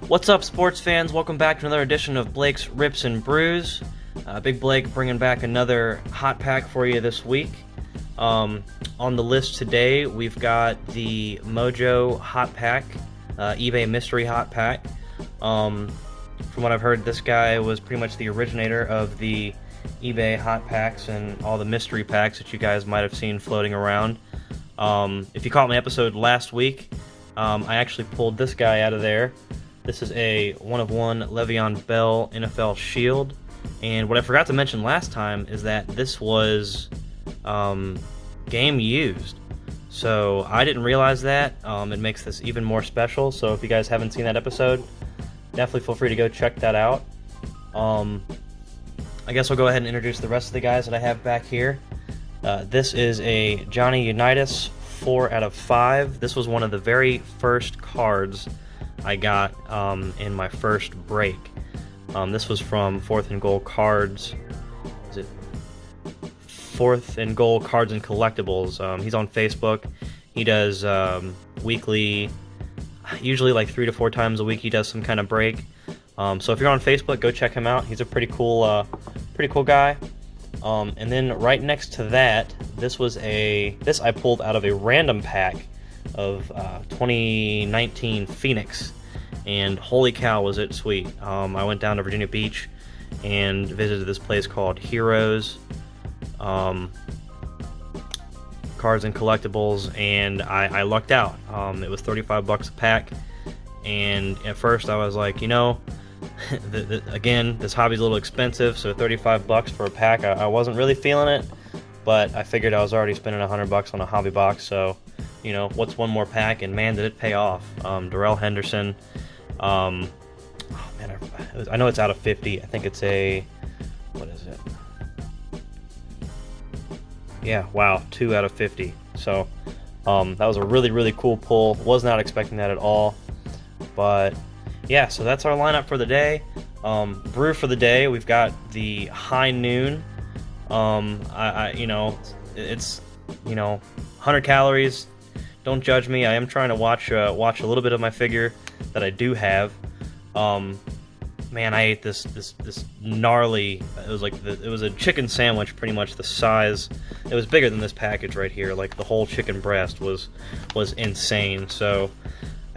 What's up, sports fans? Welcome back to another edition of Blake's Rips and Brews. Big Blake bringing back another hot pack for you this week. On the list today, we've got the MOJO hot pack, eBay mystery hot pack. From what I've heard, this guy was pretty much the originator of the eBay hot packs and all the mystery packs that you guys might have seen floating around. If you caught my episode last week, I actually pulled this guy out of there. This is a 1-of-1 Le'Veon Bell NFL Shield, and what I forgot to mention last time is that this was game used, so I didn't realize that. It makes this even more special, so if you guys haven't seen that episode, definitely feel free to go check that out. I guess I'll go ahead and introduce the rest of the guys that I have back here. This is a Johnny Unitas 4 out of 5. This was one of the very first cards I got in my first break. This was from 4th and Goal Cards. Is it 4th and Goal Cards and Collectibles? He's on Facebook. He does weekly, usually like 3 to 4 times a week. He does some kind of break. So if you're on Facebook, go check him out. He's a pretty cool guy. And then right next to that, this I pulled out of a random pack of 2019 Phoenix, and holy cow was it sweet. I went down to Virginia Beach and visited this place called Heroes Cards and Collectibles, and I lucked out. It was $35 a pack, and at first I was like, you know, again, this hobby's a little expensive, so $35 for a pack, I wasn't really feeling it, but I figured I was already spending $100 on a hobby box, so you know, what's one more pack? And man, did it pay off. Darrell Henderson. Oh man, I know it's out of 50. I think it's a, what is it? Yeah, wow, 2 out of 50. So that was a really cool pull. Was not expecting that at all. But yeah, so that's our lineup for the day. Brew for the day, we've got the High Noon. You know, it's 100 calories. Don't judge me. I am trying to watch a little bit of my figure that I do have. Man, I ate this gnarly. It was a chicken sandwich, pretty much the size. It was bigger than this package right here. Like the whole chicken breast was insane. So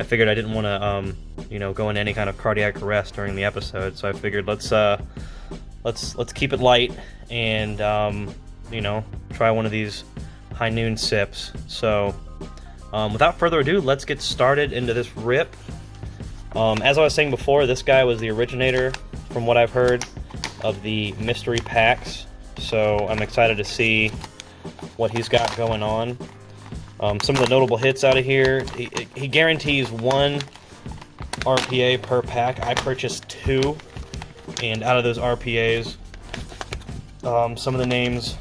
I figured I didn't want to go into any kind of cardiac arrest during the episode. So I figured let's keep it light and try one of these High Noon sips. So. Without further ado, let's get started into this rip. As I was saying before, this guy was the originator, from what I've heard, of the mystery packs. So I'm excited to see what he's got going on. Some of the notable hits out of here. He guarantees 1 RPA per pack. I purchased 2, and out of those RPAs, some of the names,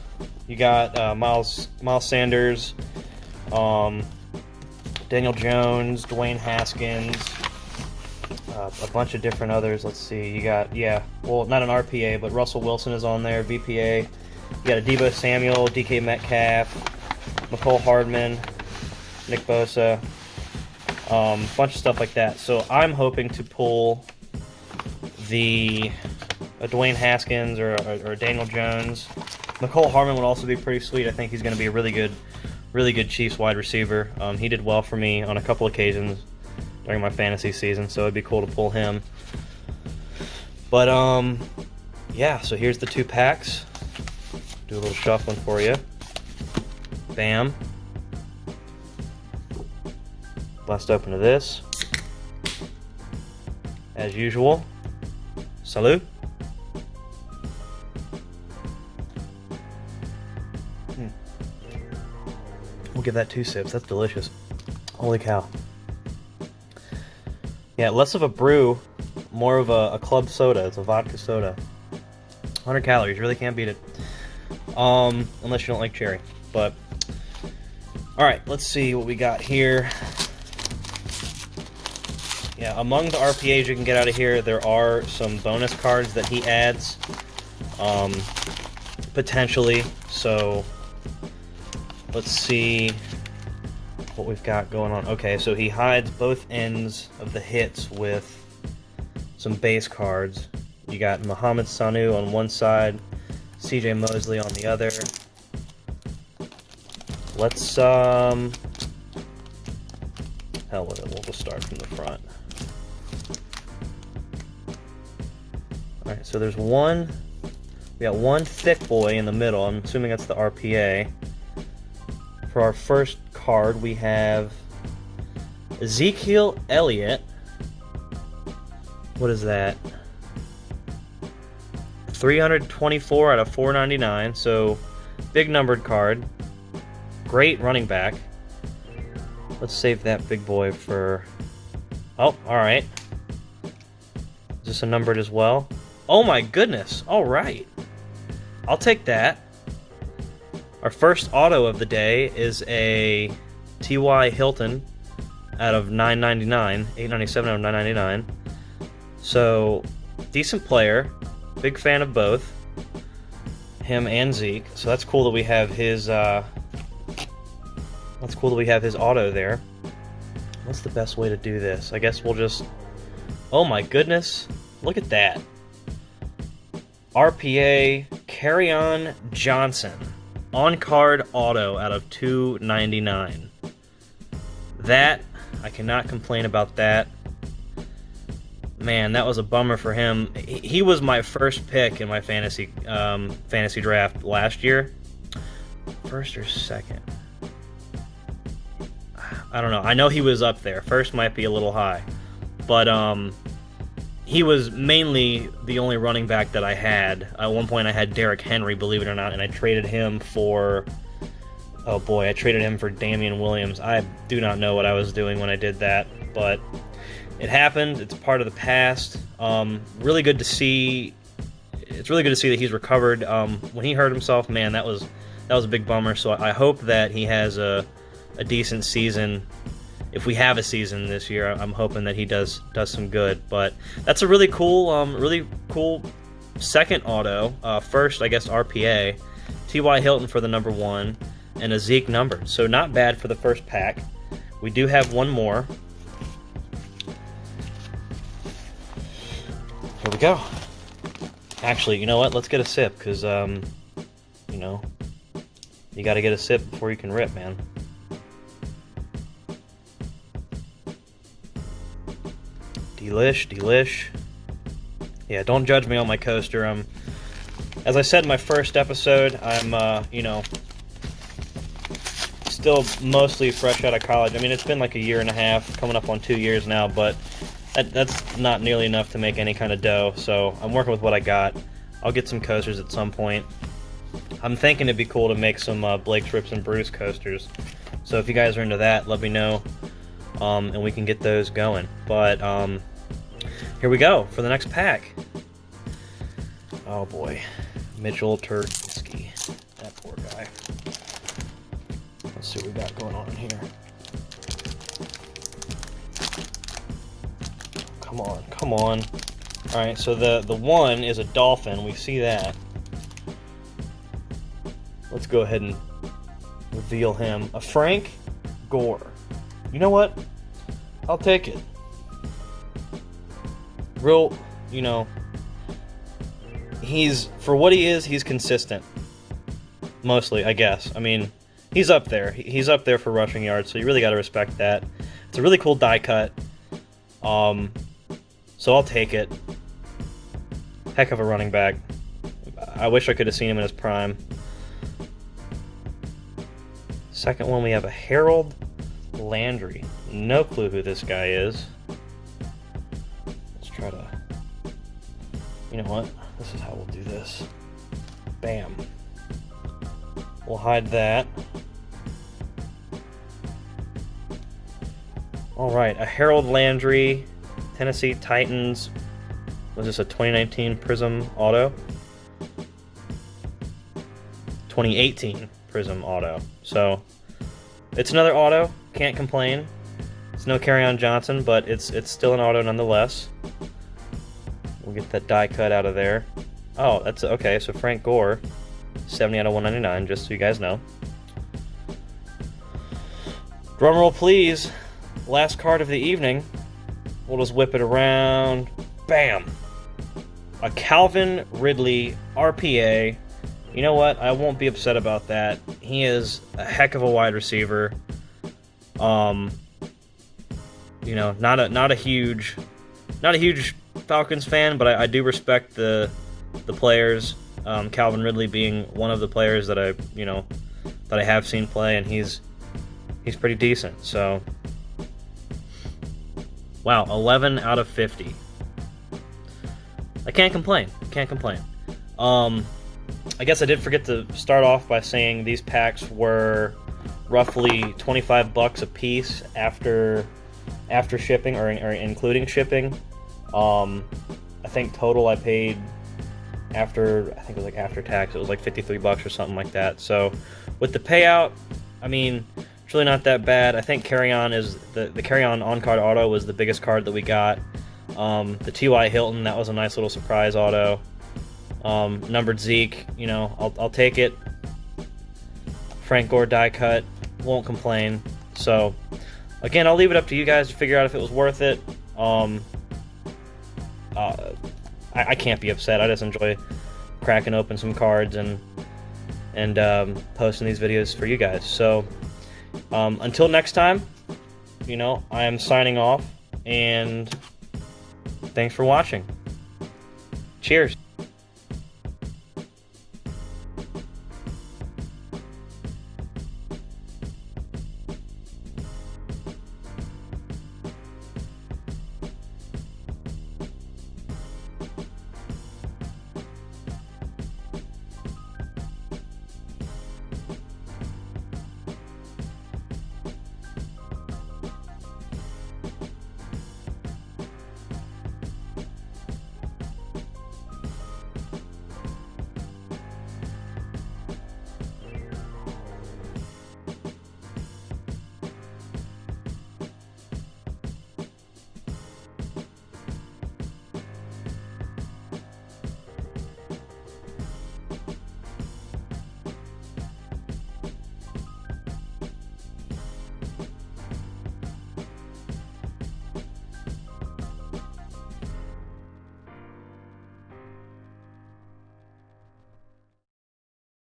you got Miles Sanders, Daniel Jones, Dwayne Haskins, a bunch of different others. Let's see, you got, well, not an RPA, but Russell Wilson is on there, VPA. You got a Deebo Samuel, DK Metcalf, McCole Hardman, Nick Bosa, a bunch of stuff like that. So I'm hoping to pull a Dwayne Haskins or Daniel Jones. McCole Hardman would also be pretty sweet. I think he's going to be a really good Chiefs wide receiver. He did well for me on a couple occasions during my fantasy season, so it'd be cool to pull him. But yeah, so here's the 2 packs. Do a little shuffling for you. Bam. Blast open to this. As usual. Salute. We'll give that 2 sips. That's delicious. Holy cow. Yeah, less of a brew, more of a club soda. It's a vodka soda. 100 calories. Really can't beat it. Unless you don't like cherry. But, alright, let's see what we got here. Yeah, among the RPAs you can get out of here, there are some bonus cards that he adds. Potentially. So, let's see what we've got going on. Okay, so he hides both ends of the hits with some base cards. You got Mohamed Sanu on one side, CJ Mosley on the other. Let's hell with it, we'll just start from the front. Alright, so there's one, we got one thick boy in the middle. I'm assuming that's the RPA. For our first card, we have Ezekiel Elliott. What is that? 324 out of 499, so big numbered card. Great running back. Let's save that big boy for... Oh, alright. Is this a numbered as well? Oh my goodness, alright. I'll take that. Our first auto of the day is a T.Y. Hilton out of 999, 897 out of 999. So, decent player. Big fan of both. Him and Zeke. So that's cool that we have his, auto there. What's the best way to do this? I guess we'll just... Oh my goodness. Look at that. RPA Kerryon Johnson. On-card auto out of 299. That, I cannot complain about that. Man, that was a bummer for him. He was my first pick in my fantasy draft last year. First or second? I don't know. I know he was up there. First might be a little high. But he was mainly the only running back that I had. At one point I had Derrick Henry, believe it or not, and I traded him for... Oh boy, I traded him for Damian Williams. I do not know what I was doing when I did that, but... It happened. It's part of the past. Really good to see. It's really good to see that he's recovered. When he hurt himself, man, that was a big bummer. So I hope that he has a decent season. If we have a season this year, I'm hoping that he does some good. But that's a really cool second auto. First, I guess RPA, T.Y. Hilton for the number 1, and a Zeke numbered. So not bad for the first pack. We do have one more. Here we go. Actually, you know what? Let's get a sip, because, you know, you gotta get a sip before you can rip, man. Delish. Yeah, don't judge me on my coaster. As I said in my first episode, I'm, you know, still mostly fresh out of college. I mean, it's been like a year and a half, coming up on 2 years now, but that's not nearly enough to make any kind of dough, so I'm working with what I got. I'll get some coasters at some point. I'm thinking it'd be cool to make some Blake's Rips and Brews coasters. So if you guys are into that, let me know, and we can get those going. But here we go for the next pack. Oh boy, Mitchell Trubisky, that poor guy. Let's see what we got going on here. Come on. Alright, so the one is a dolphin. We see that. Let's go ahead and reveal him. A Frank Gore. You know what? I'll take it. Real, you know, for what he is, he's consistent. Mostly, I guess. I mean, he's up there. He's up there for rushing yards, so you really got to respect that. It's a really cool die cut. So I'll take it. Heck of a running back. I wish I could have seen him in his prime. Second one, we have a Harold Landry. No clue who this guy is. Let's try to... You know what? This is how we'll do this. Bam. We'll hide that. Alright, a Harold Landry... Tennessee Titans. Was this a 2019 Prism auto? 2018 Prism auto. So it's another auto. Can't complain. It's no Kerryon Johnson, but it's still an auto nonetheless. We'll get that die cut out of there. Oh, that's okay. So Frank Gore, 70 out of 199. Just so you guys know. Drum roll, please. Last card of the evening. We'll just whip it around, bam, a Calvin Ridley RPA. You know what? I won't be upset about that. He is a heck of a wide receiver. You know, not a huge Falcons fan, but I do respect the players. Calvin Ridley being one of the players that I have seen play, and he's pretty decent. So, wow, 11 out of 50. I can't complain. I guess I did forget to start off by saying these packs were roughly $25 a piece after shipping or including shipping. I think total I paid after tax, it was like $53 or something like that. So with the payout, I mean, it's really not that bad. I think carry-on is the carry-on on-card auto was the biggest card that we got. The T.Y. Hilton, that was a nice little surprise auto. Numbered Zeke, you know, I'll take it. Frank Gore die cut, won't complain. So again, I'll leave it up to you guys to figure out if it was worth it. I can't be upset. I just enjoy cracking open some cards and posting these videos for you guys. So until next time, you know, I am signing off, and thanks for watching. Cheers.